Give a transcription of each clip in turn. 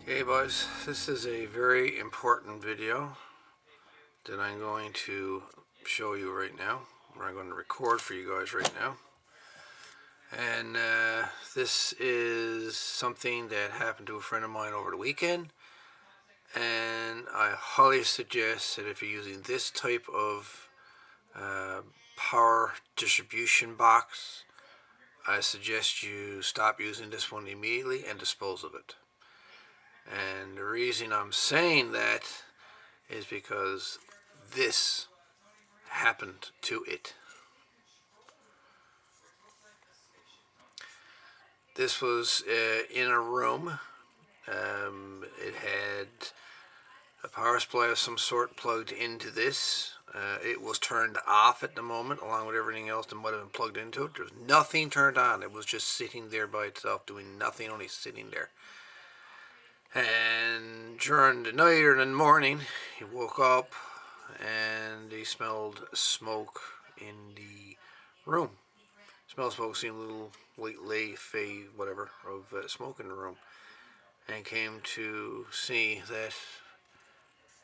Okay boys, this is a very important video that I'm going to show you right now, or I'm going to record for you guys right now. And this is something that happened to a friend of mine over the weekend, and I highly suggest that if you're using this type of power distribution box, I suggest you stop using this one immediately and dispose of it. And the reason I'm saying that is because this happened to it. This was in a room. It had a power supply of some sort plugged into this. It was turned off at the moment, along with everything else that might have been plugged into it. There was nothing turned on. It was just sitting there by itself, doing nothing, only sitting there. And during the night or the morning, he woke up and he smelled smoke in the room. Smelled smoke, seen a little white whatever, of smoke in the room, and came to see that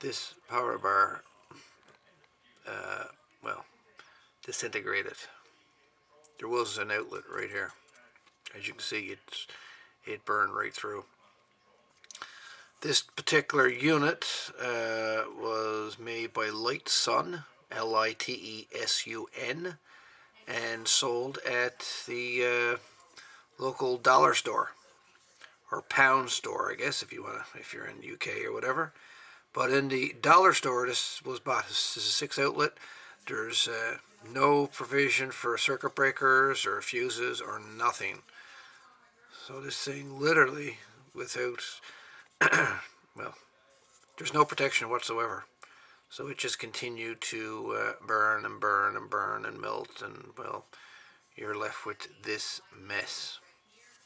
this power bar, well, disintegrated. There was an outlet right here. As you can see, it burned right through. This particular unit was made by LITESUN, LITESUN, and sold at the local dollar store or pound store, I guess, if you're in the UK or whatever. But in the dollar store, this was bought. This is a 6-outlet. There's no provision for circuit breakers or fuses or nothing. So this thing literally, without well, there's no protection whatsoever. So it just continued to burn and burn and burn and melt, and well, you're left with this mess.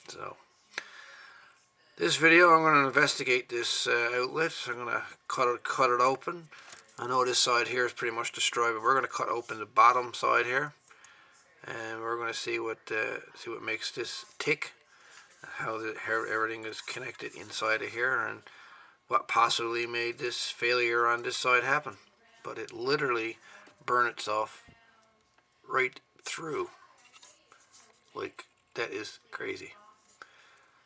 So this video, I'm going to investigate this outlet. I'm going to cut it open. I know this side here is pretty much destroyed, but we're going to cut open the bottom side here, and we're going to see what makes this tick, how everything is connected inside of here, and what possibly made this failure on this side happen. But it literally burned itself right through. Like, that is crazy.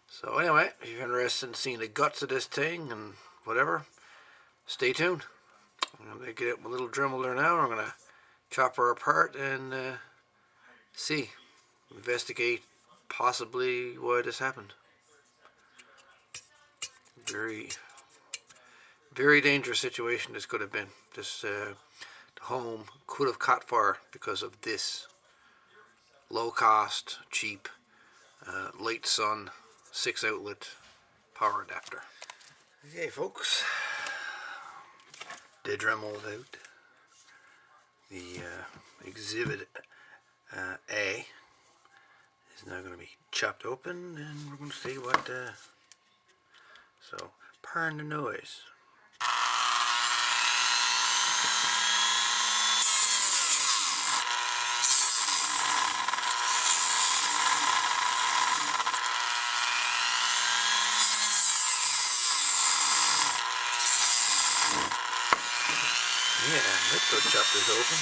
So anyway, if you're interested in seeing the guts of this thing and whatever, stay tuned. I'm going to get up my little Dremel there now. I'm going to chop her apart and investigate possibly why this happened. Very, very dangerous situation this could have been. This home could have caught fire because of this low cost, cheap, LITESUN 6-outlet power adapter. Okay folks, the Dremel's out. The exhibit A is now going to be chopped open, and we're going to see what, so pardon the noise. Yeah, let's go chop this open.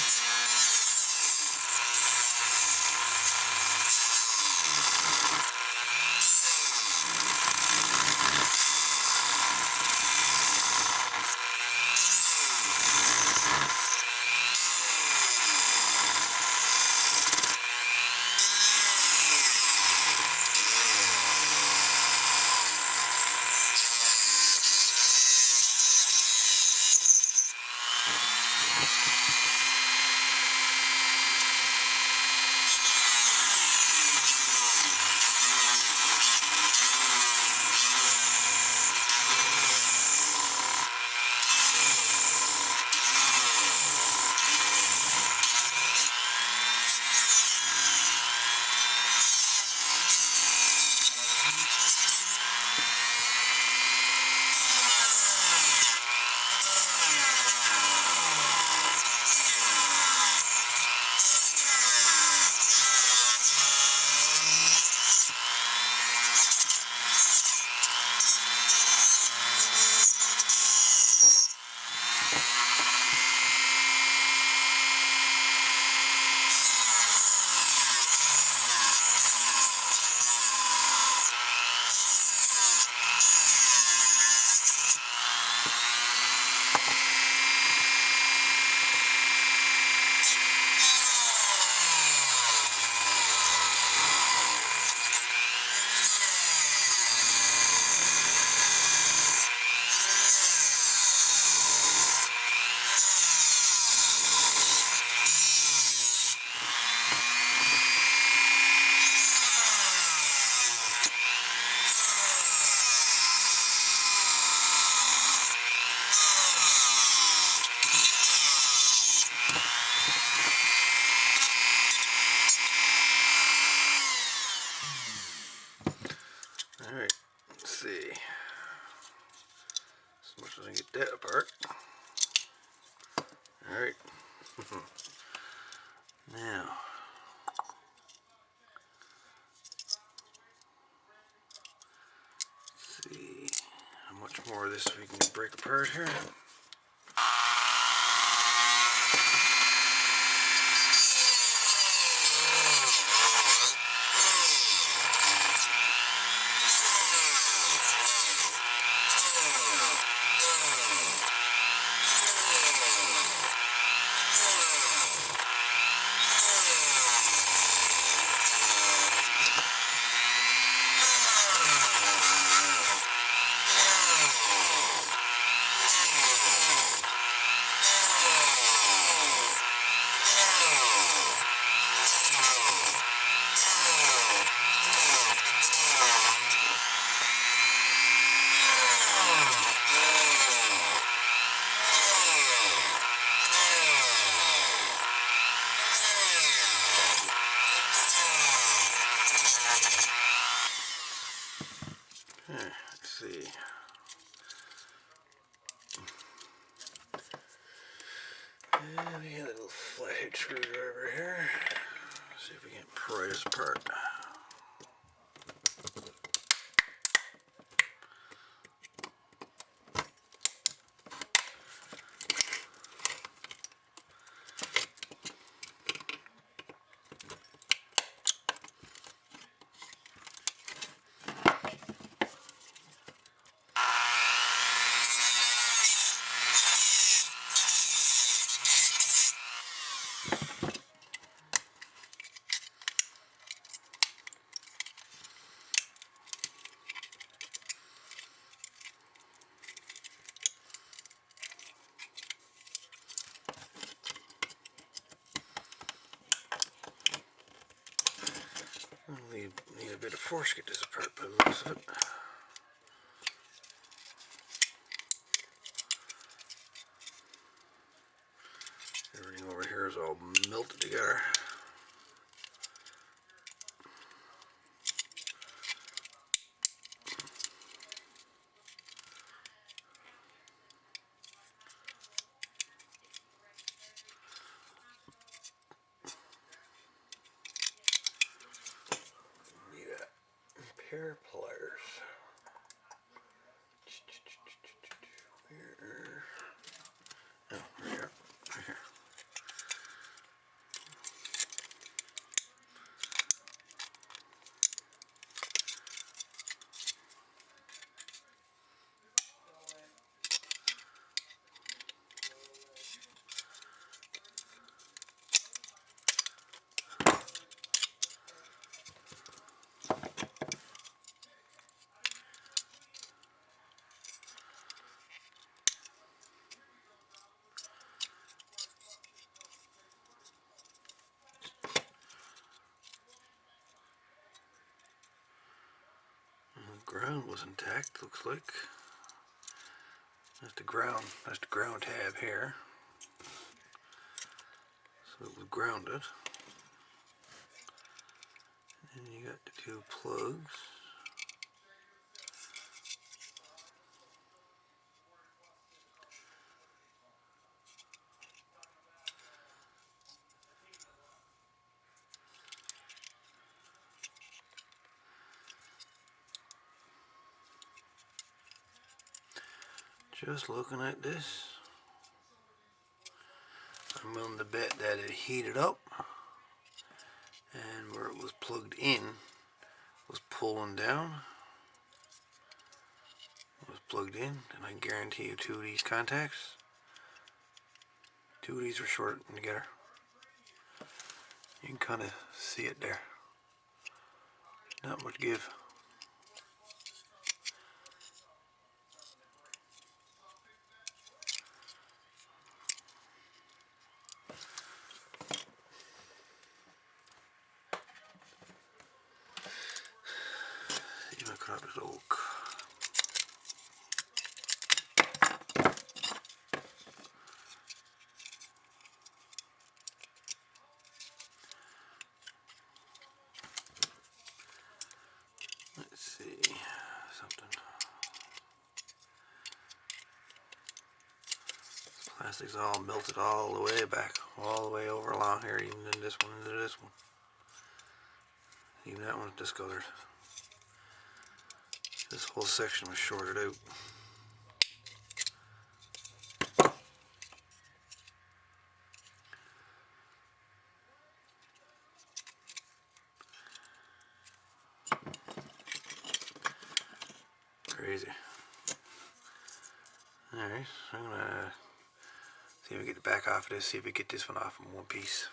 that apart. Alright. Now, let's see how much more of this we can break apart here. Let's see. And we got a little flathead screwdriver here. Let's see if we can pry this apart. Need a bit of force to get this apart by the looks of it. Everything over here is all melted together. Pair of pliers. Oh, right here. Right here. The ground was intact, looks like. That's the ground tab here. So it was grounded. And then you got the two plugs. Just looking at this, I'm willing to bet that it heated up, and where it was plugged in was pulling down. It was plugged in, and I guarantee you two of these contacts, two of these were shorted together. You can kind of see it there. Not much give. See if I cut out this oak. Let's see something. Plastic's all melted all the way back, all the way over along here, even in this one into this one. Even that one's discolored. This whole section was shorted out. Crazy. Alright, I'm gonna see if we get the back off of this, see if we get this one off in one piece.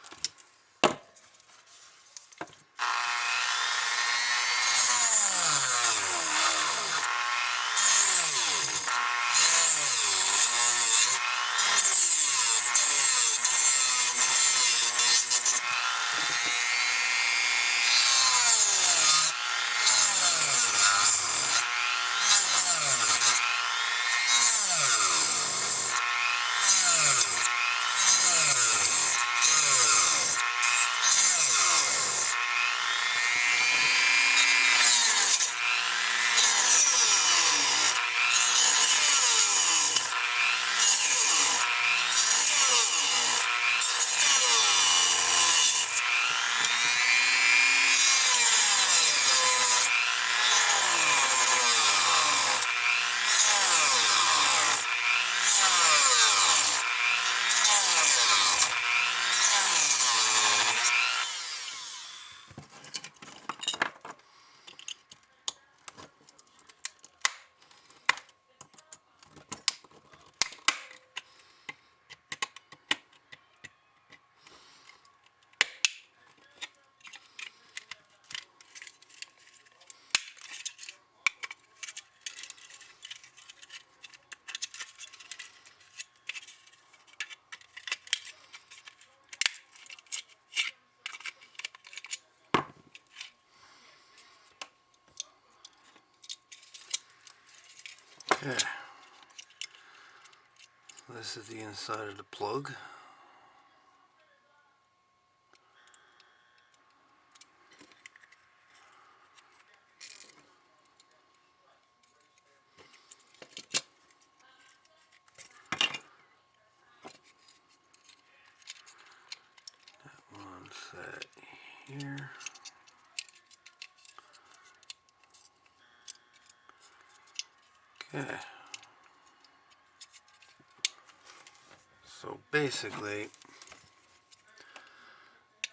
Okay. This is the inside of the plug. That one's set here. Okay. So basically,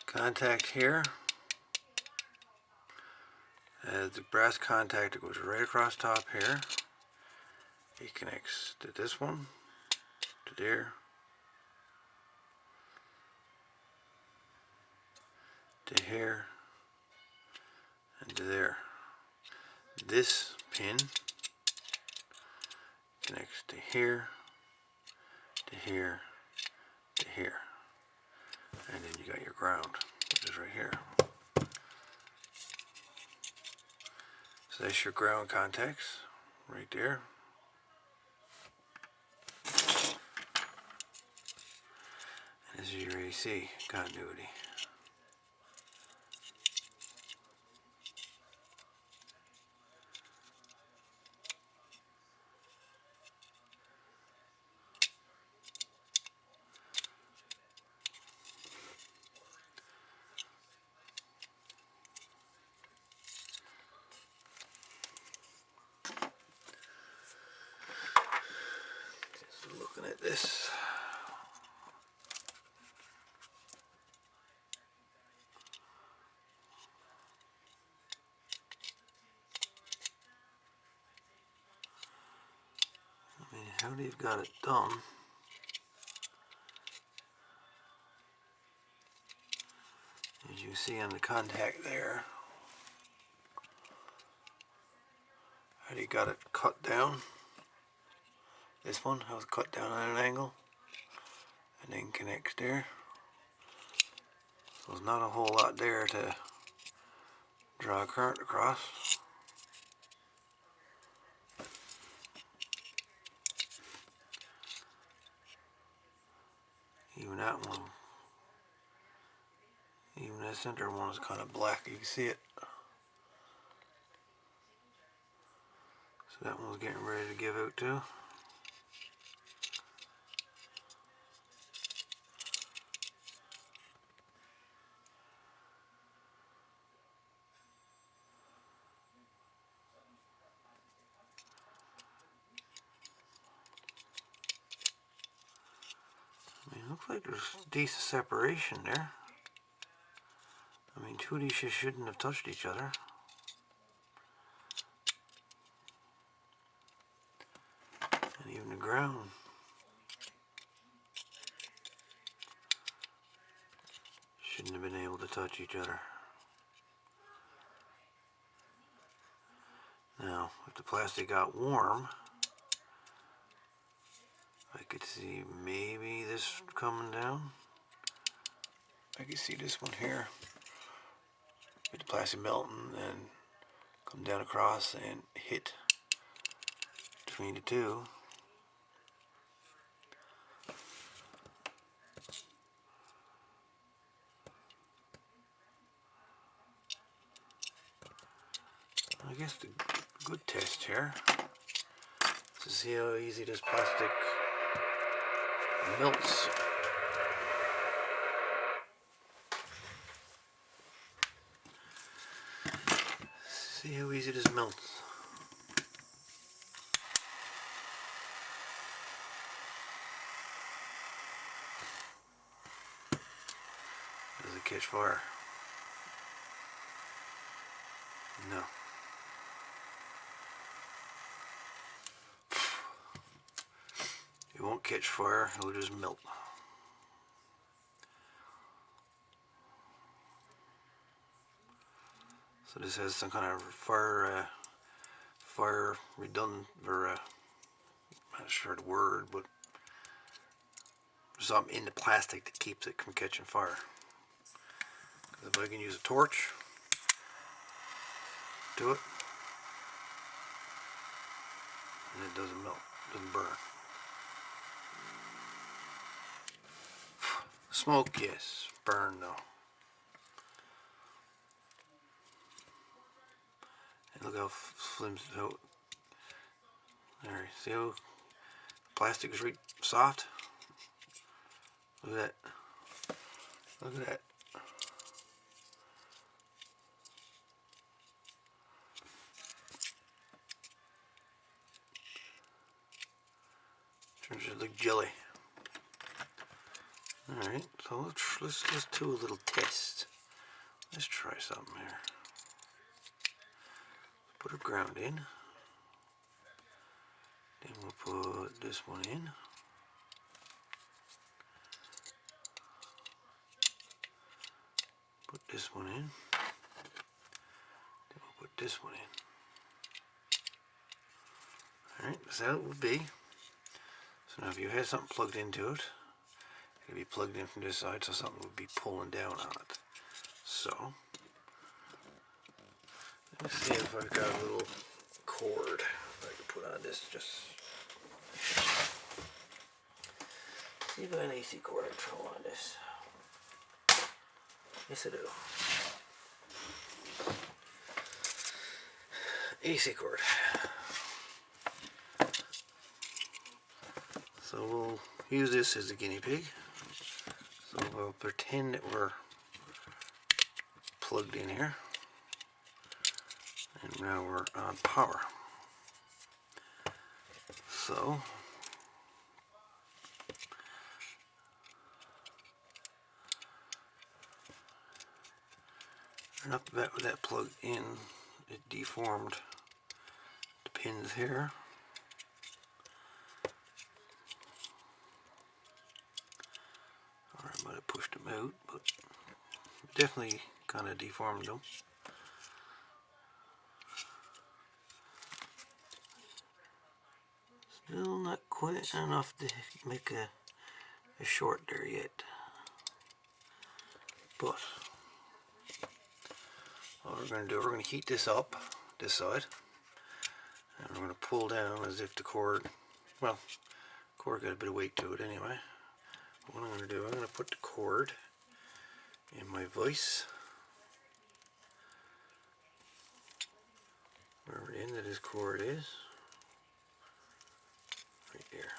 contact here, the brass contactor goes right across top here. It connects to this one, to there, to here, and to there. This pin connects to here, to here, to here. And then you got your ground, which is right here. So that's your ground contacts, right there. And this is your AC continuity. Just looking at this. I mean, how they've got it done. As you see on the contact there, how they got it cut down. This one has cut down at an angle and then connects there. So there's not a whole lot there to draw a current across. Even that one, even that center one is kind of black, you can see it. So that one's getting ready to give out too. like there's decent separation there. I mean, two of these shouldn't have touched each other. And even the ground. Shouldn't have been able to touch each other. Now, if the plastic got warm, I could see maybe this coming down. I could see this one here. With the plastic melting and come down across and hit between the two. I guess the good test here to see how easy this plastic melts. See how easy this melts. Does it catch fire? No. It won't catch fire, it'll just melt. So this has some kind of fire redundant, or I'm not sure the word, but something in the plastic that keeps it from catching fire. If I can use a torch, do it, and it doesn't melt, doesn't burn. Smoke, yes. Burn, no. And look how flimsy. There, see how plastic is really soft? Look at that. Look at that. Turns out like jelly. Alright, so let's do a little test. Let's try something here. Put our ground in. Then we'll put this one in. Put this one in. Then we'll put this one in. Alright, that's how it would be. So now if you had something plugged into it, it would be plugged in from this side, so something would be pulling down on it. So, let me see if I've got a little cord I can put on this. Just see if I have an AC cord I can throw on this. Yes, I do. AC cord. So we'll use this as a guinea pig. So we'll pretend that we're plugged in here. And now we're on power. So right off the bat with that plugged in, it deformed the pins here. Or I might have pushed them out, but definitely kind of deformed them. Still not quite enough to make a short there yet. But what we're going to do, we're going to heat this up, this side, and we're going to pull down as if the cord, well, the cord got a bit of weight to it anyway. What I'm going to do, I'm going to put the cord in my vise, wherever the end of this cord is, right there.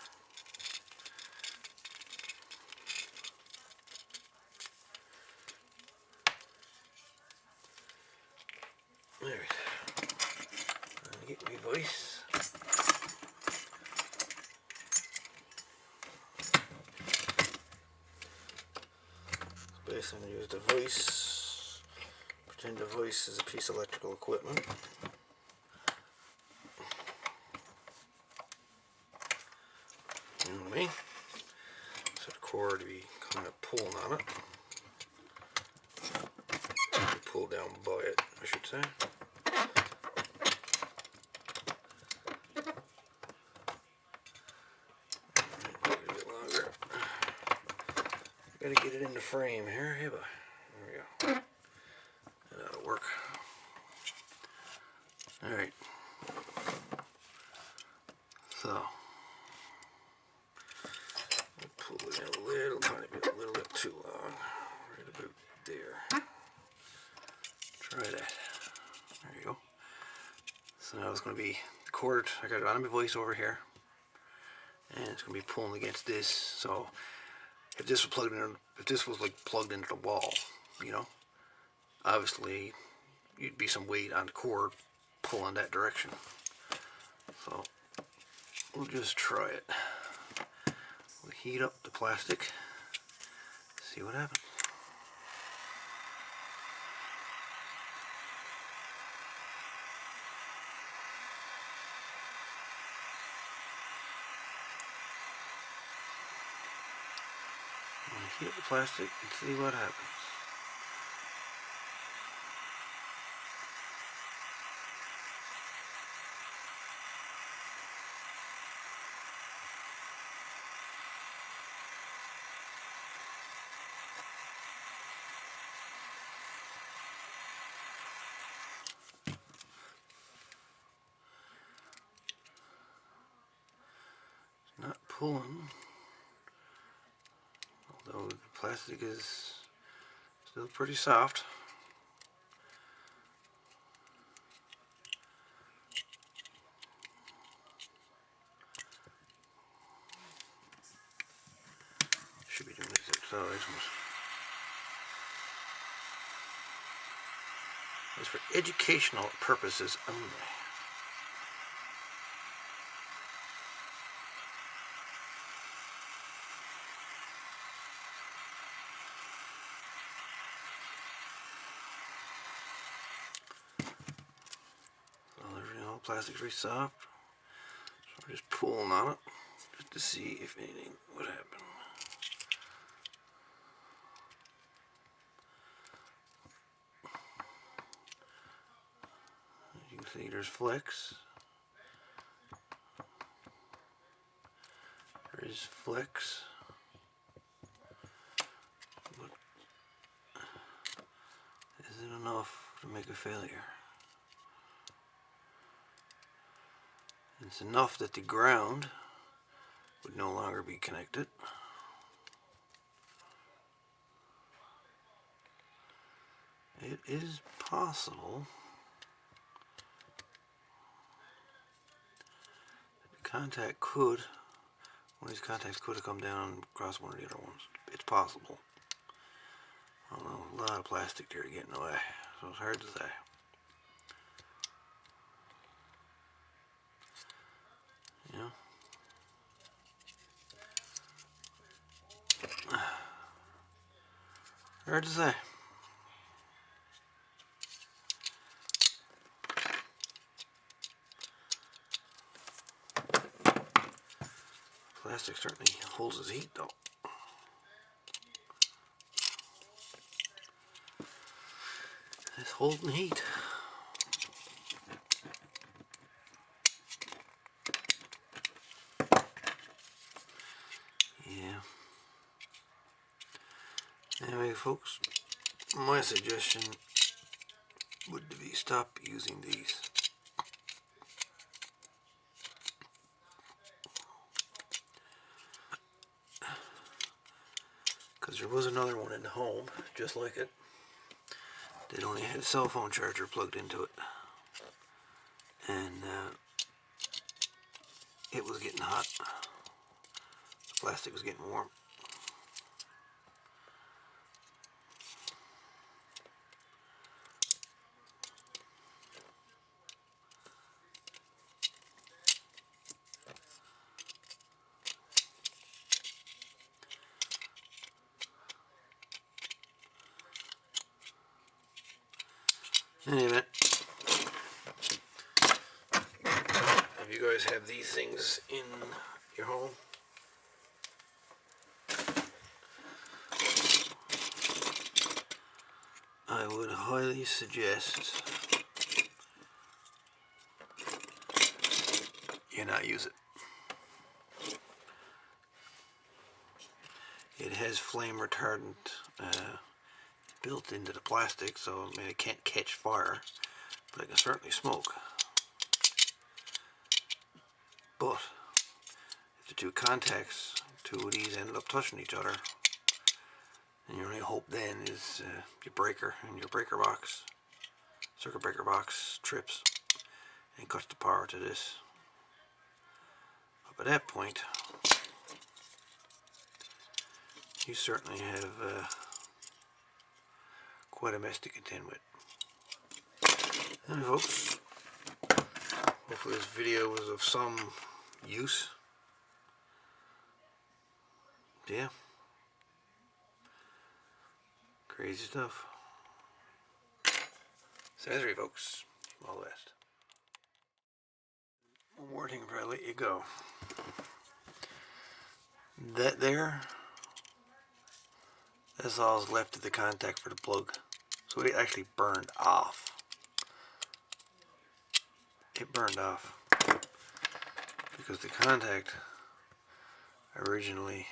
Alright, I'm going to get my vise. guess I'm going to use the voice. Pretend the voice is a piece of electrical equipment. You know what I mean? So the cord to be kind of pulling on it. Pull down by it, I should say. A bit longer. Gotta get it in the frame here. There we go. That'll work. Alright. So, we'll pull it in a little tiny bit, a little bit too long. Right about there. Try that. There you go. So now it's going to be the cord. I got it on my voice over here. And it's going to be pulling against this. So, if this was plugged in, if this was like plugged into the wall, you know, obviously you'd be some weight on the cord pulling that direction. So we'll just try it. We'll heat up the plastic, see what happens. We'll heat up the plastic and see what happens. Not pulling, although the plastic is still pretty soft. Should be doing this acceleration. It's for educational purposes only. Plastic's very soft, so we're just pulling on it just to see if anything would happen. As you can see, there's flex. There is flex. But is it enough to make a failure? It's enough that the ground would no longer be connected. It is possible that the contact could, one of these contacts could have come down across one of the other ones. It's possible. I don't know, a lot of plastic there to get in the way, so it's hard to say. You know? Hard to say. Plastic certainly holds its heat though. It's holding heat. Yeah. Anyway, folks, my suggestion would be stop using these. Because there was another one in the home, just like it. It only had a cell phone charger plugged into it. And it was getting hot. The plastic was getting warm. you guys have these things in your home. I would highly suggest you not use it. It has flame retardant built into the plastic, so I mean it can't catch fire, but it can certainly smoke. But if the two contacts, two of these end up touching each other, and your only hope then is your breaker and your breaker box, circuit breaker box, trips and cuts the power to this. Up at that point, you certainly have quite a mess to contend with. Anyway, folks, hopefully this video was of some use. Yeah. Crazy stuff. Saturday, folks. All the best. One more thing before I let you go. That there, that's all left of the contact for the plug. So it actually burned off. It burned off. Because the contact originally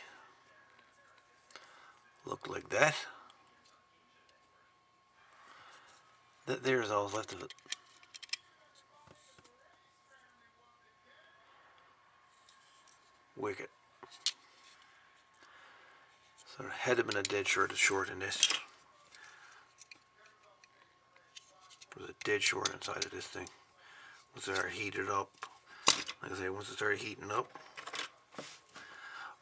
looked like that. That there is all left of it. Wicked. So it had been a dead short in this. There was a dead short inside of this thing. Once it started heated up, like I say, once it started heating up,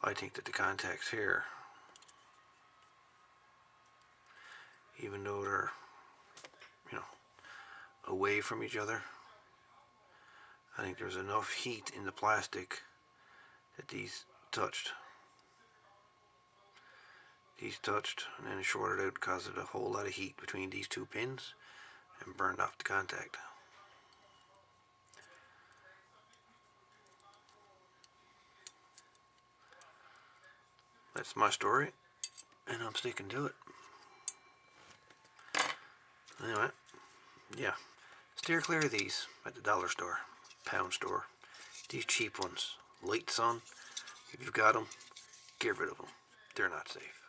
I think that the contacts here, even though they're, you know, away from each other, I think there's enough heat in the plastic that these touched. These touched and then it shorted out because of a whole lot of heat between these two pins and burned off the contact. That's my story, and I'm sticking to it. Anyway, yeah, steer clear of these at the dollar store, pound store. These cheap ones, LITESUN, if you've got them, get rid of them. They're not safe.